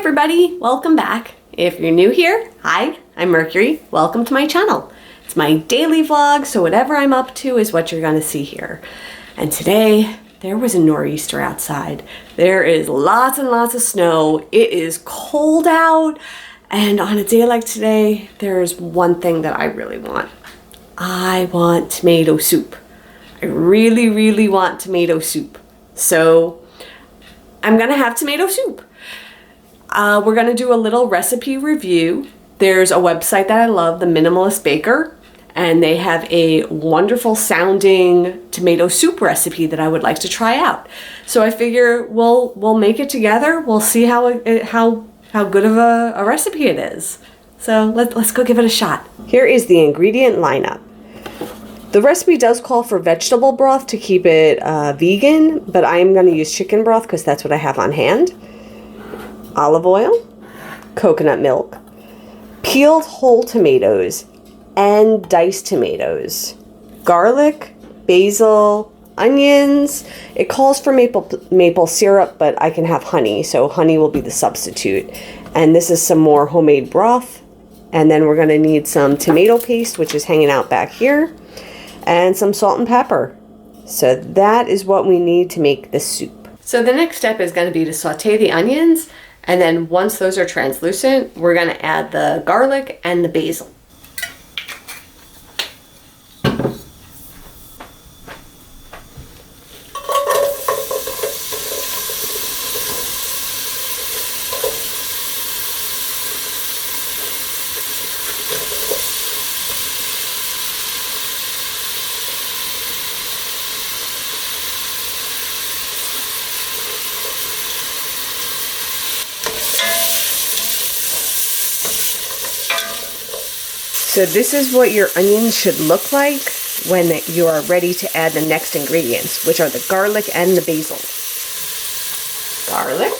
everybody, welcome back. If you're new here, hi, I'm Mercury. Welcome to my channel. It's my daily vlog, so whatever I'm up to is what you're gonna see here. And today, there was a nor'easter outside. There is lots and lots of snow. It is cold out, and on a day like today, there's one thing that I really want. I want tomato soup. I really, really want tomato soup. So, I'm gonna have tomato soup. We're gonna do a little recipe review. There's a website that I love, the Minimalist Baker, and they have a wonderful sounding tomato soup recipe that I would like to try out. So I figure we'll make it together. We'll see how good of a recipe it is. So let's go give it a shot. Here is the ingredient lineup. The recipe does call for vegetable broth to keep it vegan, but I am going to use chicken broth because that's what I have on hand. Olive oil, coconut milk, peeled whole tomatoes, and diced tomatoes, garlic, basil, onions. It calls for maple syrup, but I can have honey, so honey will be the substitute. And this is some more homemade broth. And then we're going to need some tomato paste, which is hanging out back here, and some salt and pepper. So that is what we need to make this soup. So the next step is going to be to saute the onions, and then once those are translucent, we're going to add the garlic and the basil. So this is what your onions should look like when you are ready to add the next ingredients, which are the garlic and the basil. Garlic.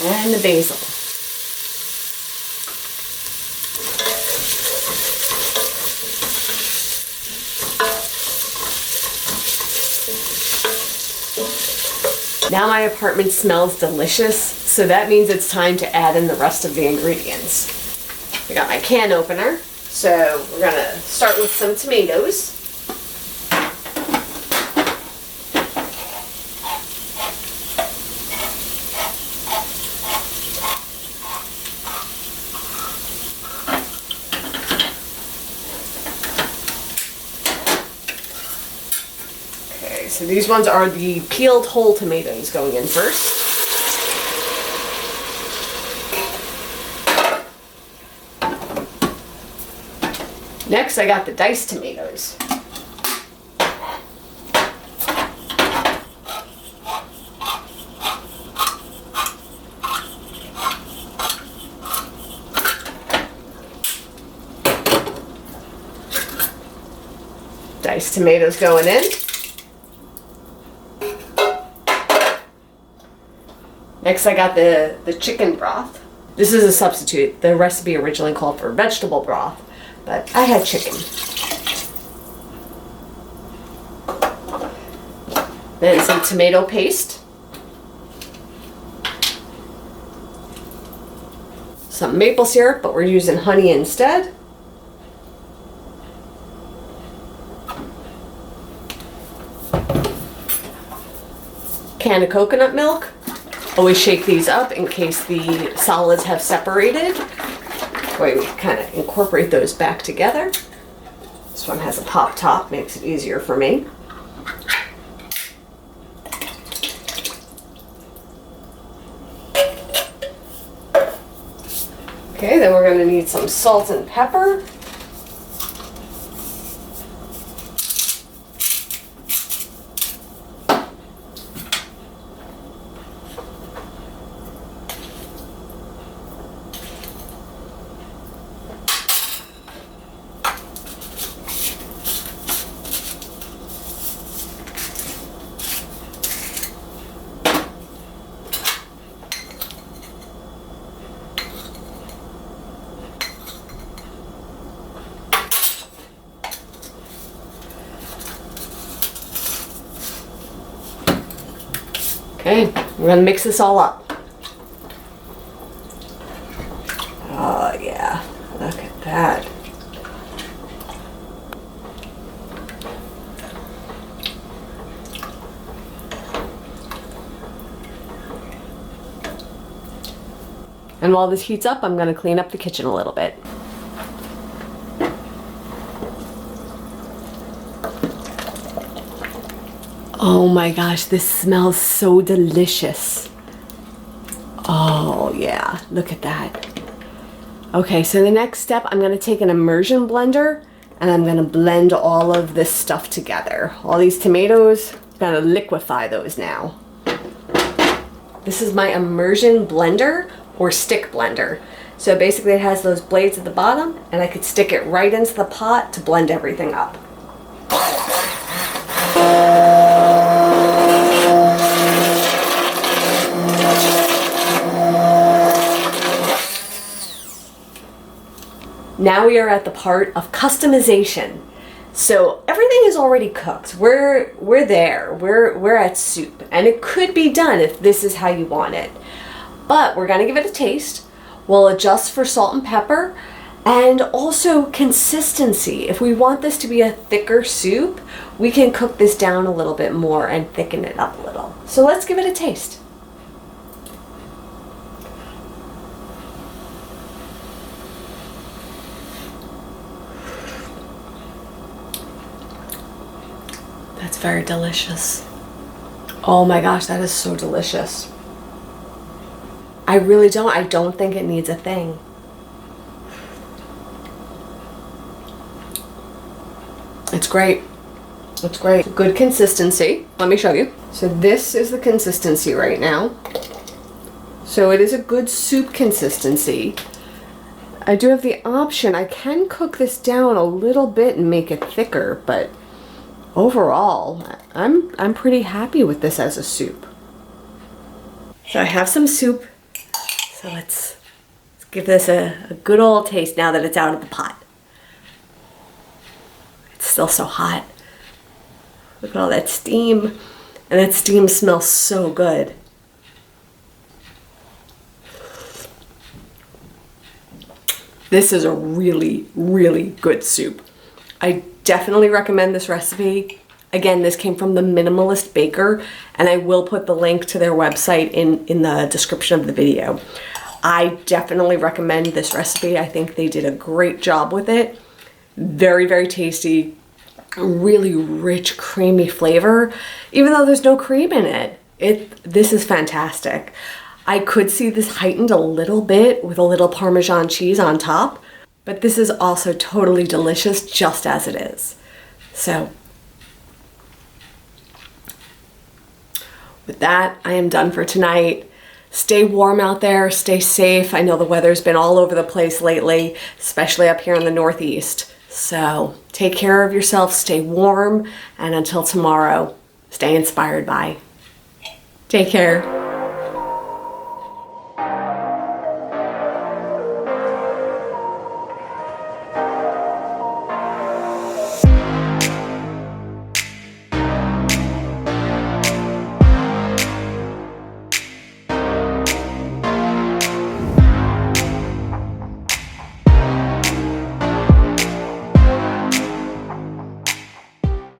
And the basil. Now my apartment smells delicious, so that means it's time to add in the rest of the ingredients. I got my can opener, so we're gonna start with some tomatoes. So these ones are the peeled whole tomatoes going in first. Next, I got the diced tomatoes. Diced tomatoes going in. Next, I got the chicken broth. This is a substitute. The recipe originally called for vegetable broth, but I had chicken. Then some tomato paste. Some maple syrup, but we're using honey instead. Can of coconut milk. Always shake these up in case the solids have separated. We kind of incorporate those back together. This one has a pop top, makes it easier for me. Okay, then we're going to need some salt and pepper. We're gonna mix this all up. Oh yeah, look at that. And while this heats up, I'm gonna clean up the kitchen a little bit. Oh my gosh, this smells so delicious. Oh yeah, look at that. Okay, so the next step, I'm gonna take an immersion blender and I'm gonna blend all of this stuff together. All these tomatoes, I'm gonna liquefy those now. This is my immersion blender or stick blender. So basically it has those blades at the bottom and I could stick it right into the pot to blend everything up. Now we are at the part of customization. So everything is already cooked. We're there. We're at soup, and it could be done if this is how you want it. But we're gonna give it a taste. We'll adjust for salt and pepper, and also consistency. If we want this to be a thicker soup, we can cook this down a little bit more and thicken it up a little. So let's give it a taste. That's very delicious. Oh my gosh, that is so delicious. I don't think it needs a thing. It's great. It's great. Good consistency. Let me show you. So this is the consistency right now. So it is a good soup consistency. I do have the option. I can cook this down a little bit and make it thicker, but overall, I'm pretty happy with this as a soup. So I have some soup. So let's give this a good old taste now that it's out of the pot. It's still so hot. Look at all that steam. And that steam smells so good. This is a really, really good soup. I definitely recommend this recipe. Again, this came from the Minimalist Baker, and I will put the link to their website in the description of the video. I definitely recommend this recipe. I think they did a great job with it. Very, very tasty, really rich, creamy flavor, even though there's no cream in it. This is fantastic. I could see this heightened a little bit with a little Parmesan cheese on top, but this is also totally delicious just as it is. So with that, I am done for tonight. Stay warm out there, stay safe. I know the weather's been all over the place lately, especially up here in the Northeast. So take care of yourself, stay warm, and until tomorrow, stay inspired by. Take care.